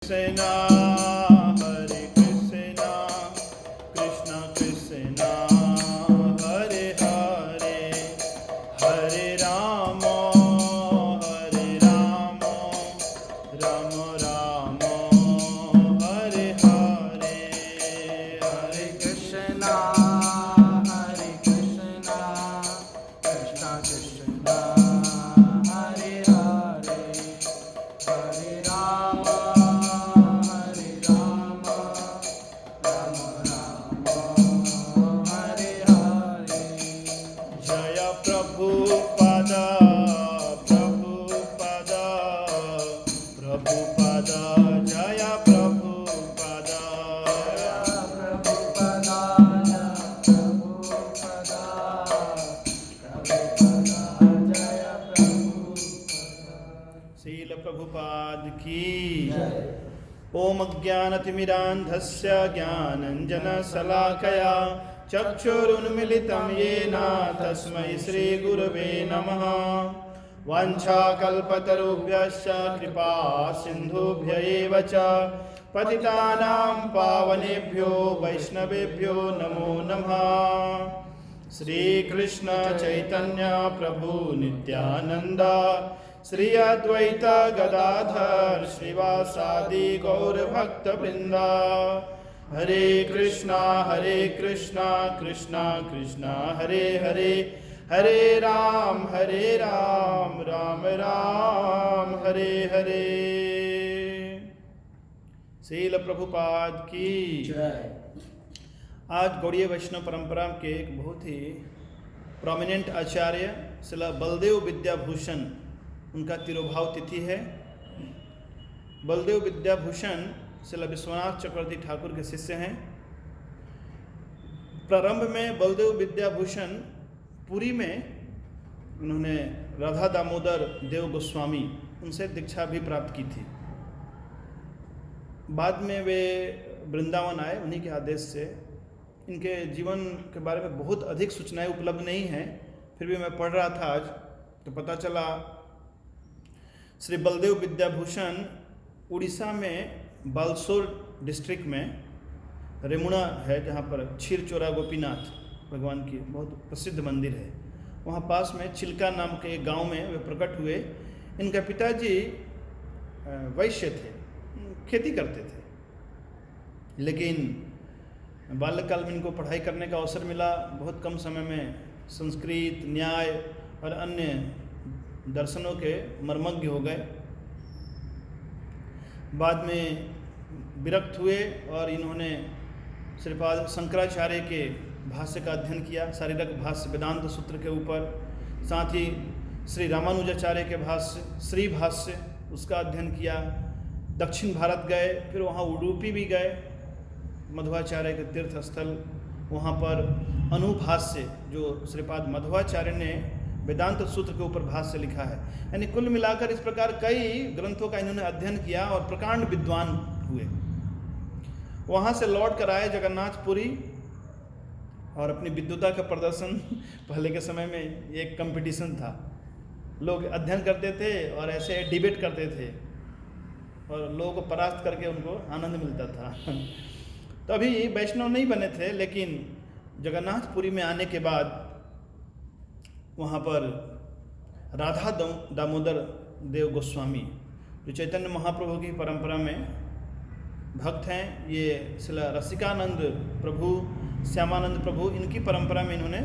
Krishna Hare Krishna Krishna Krishna Hare Hare Hare Rama Rama Rama Hare Hare Hare Krishna Krishna Krishna Hare Hare Hare Rama Prabhupada Jaya Prabhupada Srila Prabhupada ki Om Jnanatimirandhasya Jnananjana Salakaya Chakshurunmilitam Yena Tasmai Shri Gurave Namaha Vanchakalpatarubhyascha Kripa Sindhubhya eva cha Patitanam Pavanebhyo Vaishnavebhyo Namo Namaha Shri Krishna Chaitanya Prabhu Nityananda Shri Advaita Gadadhar Srivasadi Gaur Bhakta Vrinda Hare Krishna Krishna Krishna Hare Hare Hare Ram Ram Ram Hare Hare Srila Prabhupada की जय। आज गौड़ीय वैष्णव परंपरा के एक बहुत ही prominent आचार्य श्रील बलदेव विद्याभूषण उनका तिरुभाव तिथि है। बलदेव विद्याभूषण श्रील विश्वनाथ चक्रवर्ती ठाकुर के शिष्य हैं। प्रारंभ में बलदेव विद्याभूषण पुरी में उन्होंने राधा दामोदर देव गोस्वामी उनसे दीक्षा भी प्राप्त की थी। बाद में वे वृंदावन आए उन्हीं के आदेश से। इनके जीवन के बारे में बहुत अधिक सूचनाएं उपलब्ध नहीं हैं, फिर भी मैं पढ़ रहा था आज तो पता चला श्री बलदेव विद्याभूषण उड़ीसा में बालसोर डिस्ट्रिक्ट में रेमुणा है, जहाँ पर क्षीरचोरा गोपीनाथ भगवान की बहुत प्रसिद्ध मंदिर है, वहाँ पास में चिल्का नाम के एक गाँव में वे प्रकट हुए। इनका पिताजी वैश्य थे, खेती करते थे, लेकिन बाल्यकाल में इनको पढ़ाई करने का अवसर मिला। बहुत कम समय में संस्कृत, न्याय और अन्य दर्शनों के मर्मज्ञ हो गए। बाद में विरक्त हुए और इन्होंने श्रीपाद शंकराचार्य के भाष्य का अध्ययन किया, शारीरक भाष्य वेदांत सूत्र के ऊपर। साथ ही श्री रामानुजाचार्य के भाष्य, श्री भाष्य, उसका अध्ययन किया। दक्षिण भारत गए, फिर वहाँ उडुपी भी गए, मध्वाचार्य के तीर्थ स्थल। वहाँ पर अनुभाष्य जो श्रीपाद मध्वाचार्य ने वेदांत सूत्र के ऊपर भाष्य लिखा है। यानी कुल मिलाकर इस प्रकार कई ग्रंथों का इन्होंने अध्ययन किया और प्रकांड विद्वान हुए। वहाँ से लौट कर आए जगन्नाथपुरी और अपनी विद्वता का प्रदर्शन। पहले के समय में एक कंपटीशन था, लोग अध्ययन करते थे और ऐसे डिबेट करते थे और लोगों को परास्त करके उनको आनंद मिलता था। तो अभी वैष्णव नहीं बने थे, लेकिन जगन्नाथपुरी में आने के बाद वहाँ पर राधा दामोदर देव गोस्वामी जो चैतन्य महाप्रभु की परंपरा में भक्त हैं, ये श्रील रसिकानंद प्रभु, श्यामानंद प्रभु, इनकी परंपरा में इन्होंने,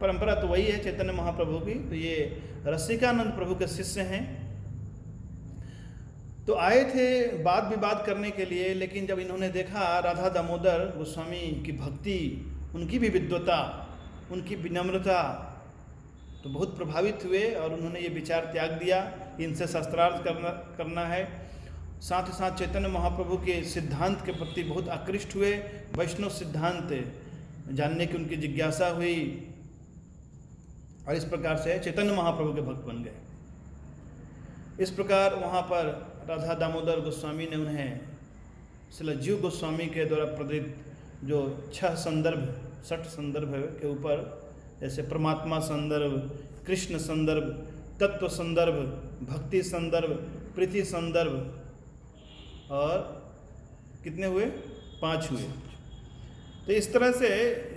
परंपरा तो वही है चैतन्य महाप्रभु की, तो ये रसिकानंद प्रभु के शिष्य हैं। तो आए थे वाद विवाद करने के लिए, लेकिन जब इन्होंने देखा राधा दामोदर गोस्वामी की भक्ति, उनकी भी विद्वता, उनकी विनम्रता, तो बहुत प्रभावित हुए और उन्होंने ये विचार त्याग दिया कि इनसे शास्त्रार्थ करना है। साथ ही साथ चैतन्य महाप्रभु के सिद्धांत के प्रति बहुत आकृष्ट हुए। वैष्णव सिद्धांत जानने की उनकी जिज्ञासा हुई और इस प्रकार से चैतन्य महाप्रभु के भक्त बन गए। इस प्रकार वहाँ पर राधा दामोदर गोस्वामी ने उन्हें श्रील जीव गोस्वामी के द्वारा प्रदत्त जो 6 संदर्भ के ऊपर, जैसे परमात्मा संदर्भ, कृष्ण संदर्भ, तत्व संदर्भ, भक्ति संदर्भ, प्रीति संदर्भ, और कितने हुए? 5 हुए। तो इस तरह से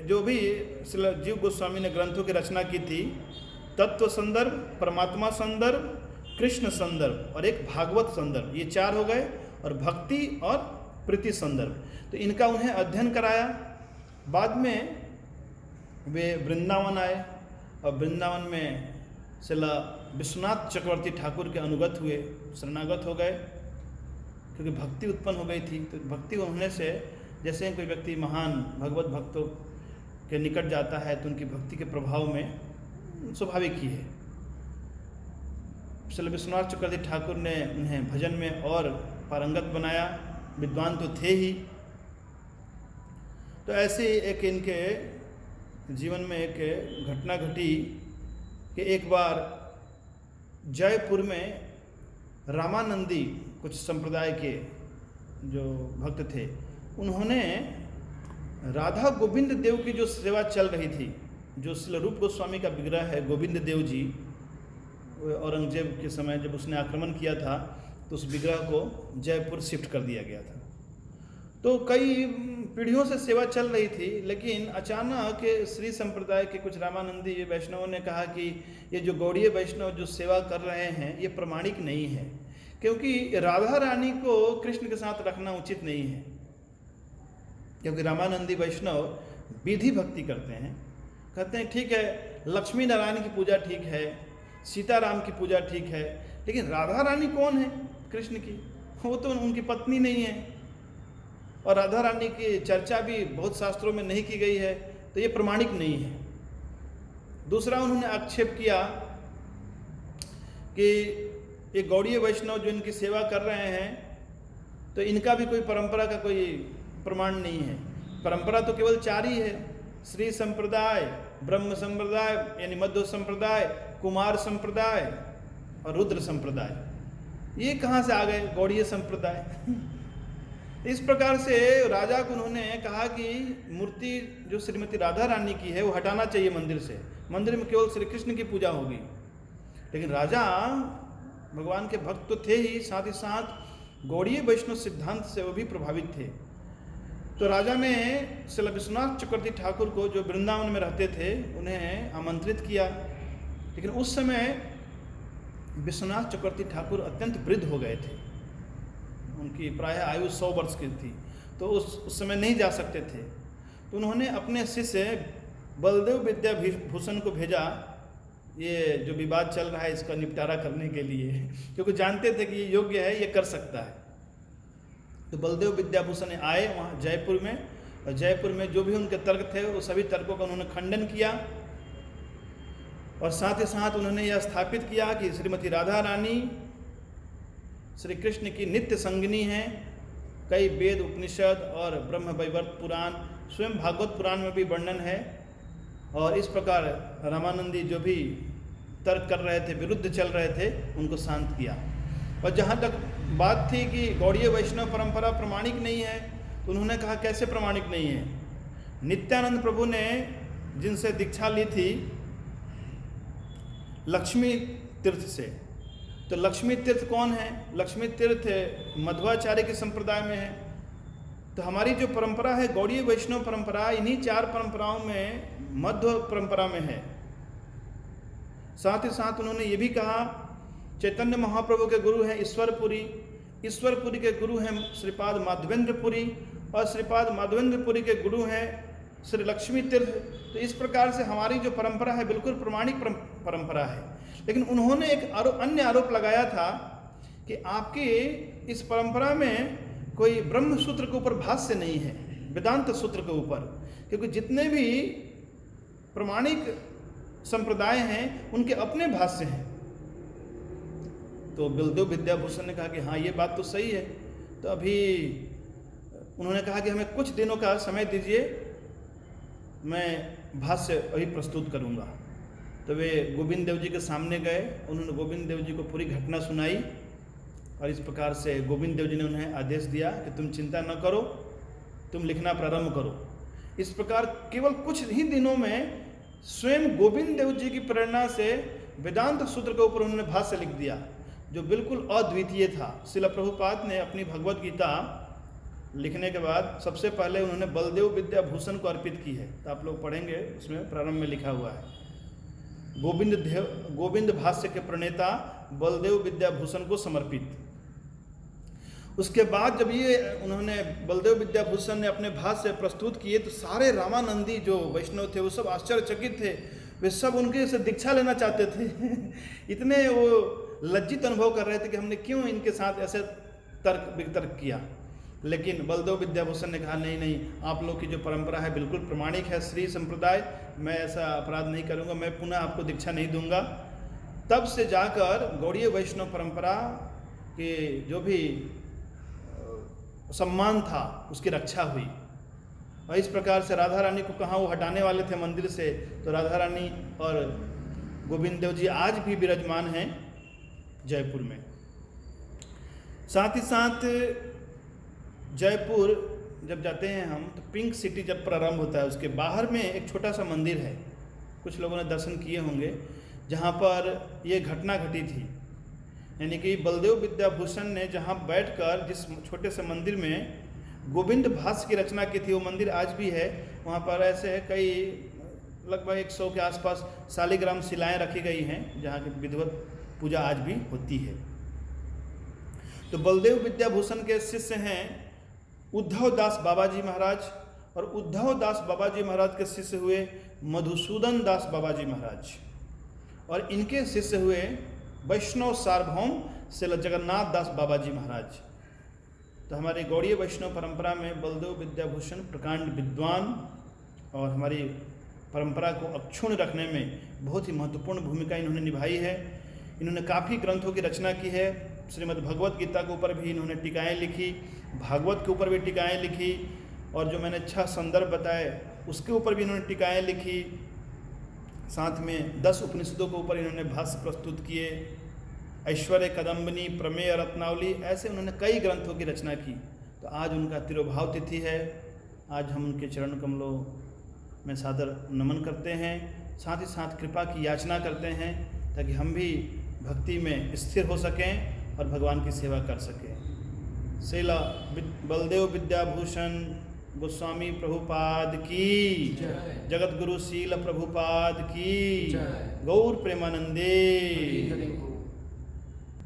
जो भी जीव गोस्वामी ने ग्रंथों की रचना की थी, तत्व संदर्भ, परमात्मा संदर्भ, कृष्ण संदर्भ और एक भागवत संदर्भ, ये 4 हो गए, और भक्ति और प्रीति संदर्भ। तो इनका उन्हें अध्ययन कराया। बाद में वे वृंदावन आए और वृंदावन में श्रीला विश्वनाथ चक्रवर्ती ठाकुर के अनुगत हुए, शरणागत हो गए, क्योंकि भक्ति उत्पन्न हो गई थी। तो भक्ति होने से जैसे कोई व्यक्ति महान भगवत भक्तों के निकट जाता है तो उनकी भक्ति के प्रभाव में स्वाभाविक ही है। श्री विश्वनाथ चक्रवर्ती ठाकुर ने उन्हें भजन में और पारंगत बनाया, विद्वान तो थे ही। तो ऐसे एक इनके जीवन में एक घटना घटी कि एक बार जयपुर में रामानंदी कुछ संप्रदाय के जो भक्त थे, उन्होंने राधा गोविंद देव की जो सेवा चल रही थी, जो श्री रूप गोस्वामी का विग्रह है गोविंद देव जी, औरंगजेब के समय जब उसने आक्रमण किया था तो उस विग्रह को जयपुर शिफ्ट कर दिया गया था। तो कई पीढ़ियों से सेवा चल रही थी, लेकिन अचानक श्री संप्रदाय के कुछ रामानंदी वैष्णवों ने कहा कि ये जो गौड़ीय वैष्णव जो सेवा कर रहे हैं ये प्रमाणिक नहीं है, क्योंकि राधा रानी को कृष्ण के साथ रखना उचित नहीं है। क्योंकि रामानंदी वैष्णव विधि भक्ति करते हैं, कहते हैं ठीक है लक्ष्मी नारायण की पूजा ठीक है, सीताराम की पूजा ठीक है, लेकिन राधा रानी कौन है कृष्ण की? वो तो उनकी पत्नी नहीं है, और राधा रानी की चर्चा भी बहुत शास्त्रों में नहीं की गई है, तो ये प्रमाणिक नहीं है। दूसरा उन्होंने आक्षेप किया कि ये गौड़ीय वैष्णव जो इनकी सेवा कर रहे हैं तो इनका भी कोई परंपरा का कोई प्रमाण नहीं है। परंपरा तो केवल 4 ही है, श्री संप्रदाय, ब्रह्म संप्रदाय यानी मध्व संप्रदाय, कुमार संप्रदाय और रुद्र संप्रदाय। ये कहाँ से आ गए गौड़ीय संप्रदाय? इस प्रकार से राजा को उन्होंने कहा कि मूर्ति जो श्रीमती राधा रानी की है वो हटाना चाहिए मंदिर से, मंदिर में केवल श्री कृष्ण की पूजा होगी। लेकिन राजा भगवान के भक्त तो थे ही, साथ ही साथ गौड़ीय वैष्णव सिद्धांत से वो भी प्रभावित थे। तो राजा ने श्री विश्वनाथ चक्रवर्ती ठाकुर को, जो वृंदावन में रहते थे, उन्हें आमंत्रित किया। लेकिन उस समय विश्वनाथ चक्रवर्ती ठाकुर अत्यंत वृद्ध हो गए थे, उनकी प्रायः आयु 100 वर्ष की थी, तो उस समय नहीं जा सकते थे। तो उन्होंने अपने शिष्य बलदेव विद्याभूषण को भेजा, ये जो विवाद चल रहा है इसका निपटारा करने के लिए, क्योंकि जानते थे कि ये योग्य है, ये कर सकता है। तो बलदेव विद्याभूषण आए वहाँ जयपुर में, और जयपुर में जो भी उनके तर्क थे वो सभी तर्कों का उन्होंने खंडन किया, और साथ ही साथ उन्होंने यह स्थापित किया कि श्रीमती राधा रानी श्री कृष्ण की नित्य संगिनी हैं। कई वेद, उपनिषद और ब्रह्म वैवर्त पुराण, स्वयं भागवत पुराण में भी वर्णन है। और इस प्रकार रामानंदी जो भी तर्क कर रहे थे, विरुद्ध चल रहे थे, उनको शांत किया। और जहाँ तक बात थी कि गौड़ीय वैष्णव परंपरा प्रमाणिक नहीं है, तो उन्होंने कहा कैसे प्रमाणिक नहीं है? नित्यानंद प्रभु ने जिनसे दीक्षा ली थी लक्ष्मी तीर्थ से, तो लक्ष्मी तीर्थ कौन है? लक्ष्मी तीर्थ मध्वाचार्य के संप्रदाय में है। तो हमारी जो परंपरा है गौड़ीय वैष्णव परंपरा, इन्हीं 4 परंपराओं में मध्व परंपरा में है। साथ ही साथ उन्होंने ये भी कहा चैतन्य महाप्रभु के गुरु हैं ईश्वरपुरी, ईश्वरपुरी के गुरु हैं श्रीपाद माधवेंद्रपुरी, और श्रीपाद माधवेंद्रपुरी के गुरु हैं श्री लक्ष्मी तीर्थ। तो इस प्रकार से हमारी जो परंपरा है बिल्कुल प्रमाणिक परंपरा है। लेकिन उन्होंने एक अन्य आरोप लगाया था कि आपकी इस परंपरा में कोई ब्रह्म सूत्र के ऊपर भाष्य नहीं है, वेदांत सूत्र के ऊपर, क्योंकि जितने भी प्रमाणिक संप्रदाय हैं उनके अपने भाष्य हैं। तो बलदेव विद्याभूषण ने कहा कि हाँ ये बात तो सही है। तो अभी उन्होंने कहा कि हमें कुछ दिनों का समय दीजिए, मैं भाष्य अभी प्रस्तुत करूँगा। तो वे गोविंद देव जी के सामने गए, उन्होंने गोविंद देव जी को पूरी घटना सुनाई, और इस प्रकार से गोविंद देव जी ने उन्हें आदेश दिया कि तुम चिंता न करो, तुम लिखना प्रारंभ करो। इस प्रकार केवल कुछ ही दिनों में स्वयं गोविंद देव जी की प्रेरणा से वेदांत सूत्र के ऊपर उन्होंने भाष्य लिख दिया। जो बिल्कुल अद्वितीय था। श्रील प्रभुपाद ने अपनी भगवत गीता लिखने के बाद सबसे पहले उन्होंने बलदेव विद्याभूषण को अर्पित की है। तो आप लोग पढ़ेंगे, उसमें प्रारंभ में लिखा हुआ है गोविंद भाष्य के प्रणेता बलदेव विद्याभूषण को समर्पित। उसके बाद जब ये उन्होंने बलदेव विद्याभूषण ने अपने भाष्य प्रस्तुत किए तो सारे रामानंदी जो वैष्णव थे वो सब आश्चर्यचकित थे। वे सब उनके से दीक्षा लेना चाहते थे इतने वो लज्जित अनुभव कर रहे थे कि हमने क्यों इनके साथ ऐसे तर्क वितर्क किया। लेकिन बलदेव विद्याभूषण ने कहा नहीं नहीं, आप लोग की जो परंपरा है बिल्कुल प्रमाणिक है, श्री संप्रदाय, मैं ऐसा अपराध नहीं करूंगा, मैं पुनः आपको दीक्षा नहीं दूंगा। तब से जाकर गौड़ीय वैष्णव परंपरा के जो भी सम्मान था उसकी रक्षा हुई। और इस प्रकार से राधा रानी को कहाँ वो हटाने वाले थे मंदिर से, तो राधा रानी और गोविंद देव जी आज भी विराजमान हैं जयपुर में। साथ ही साथ जयपुर जब जाते हैं हम तो पिंक सिटी जब प्रारंभ होता है उसके बाहर में एक छोटा सा मंदिर है, कुछ लोगों ने दर्शन किए होंगे, जहाँ पर ये घटना घटी थी। यानी कि बलदेव विद्याभूषण ने जहाँ बैठकर जिस छोटे से मंदिर में गोविंद भाष्य की रचना की थी, वो मंदिर आज भी है। वहाँ पर ऐसे कई लगभग 100 के आसपास शालिग्राम शिलाएँ रखी गई हैं जहाँ की विधिवत पूजा आज भी होती है। तो बलदेव विद्याभूषण के शिष्य हैं उद्धव दास बाबाजी महाराज, और उद्धव दास बाबाजी महाराज के शिष्य हुए मधुसूदन दास बाबाजी महाराज, और इनके शिष्य हुए वैष्णव सार्वभौम श्री जगन्नाथ दास बाबाजी महाराज। तो हमारी गौड़ीय वैष्णव परंपरा में बलदेव विद्याभूषण प्रकांड विद्वान और हमारी परंपरा को अक्षुण्ण रखने में बहुत ही महत्वपूर्ण भूमिका इन्होंने निभाई है। इन्होंने काफ़ी ग्रंथों की रचना की है। श्रीमद् भगवत गीता के ऊपर भी इन्होंने टीकाएँ लिखी, भागवत के ऊपर भी टीकाएँ लिखी, और जो मैंने 6 संदर्भ बताए उसके ऊपर भी इन्होंने टीकाएँ लिखी। साथ में 10 उपनिषदों के ऊपर इन्होंने भाष्य प्रस्तुत किए, ऐश्वर्य कदम्बिनी, प्रमेय रत्नावली, ऐसे उन्होंने कई ग्रंथों की रचना की। तो आज उनका तिरोभाव तिथि है। आज हम उनके चरण कमलों में सादर नमन करते हैं, साथ ही साथ कृपा की याचना करते हैं ताकि हम भी भक्ति में स्थिर हो सकें और भगवान की सेवा कर सकें। श्रील बलदेव विद्याभूषण गोस्वामी प्रभुपाद की, जगत गुरु शील प्रभुपाद की, गौर प्रेमानंदे।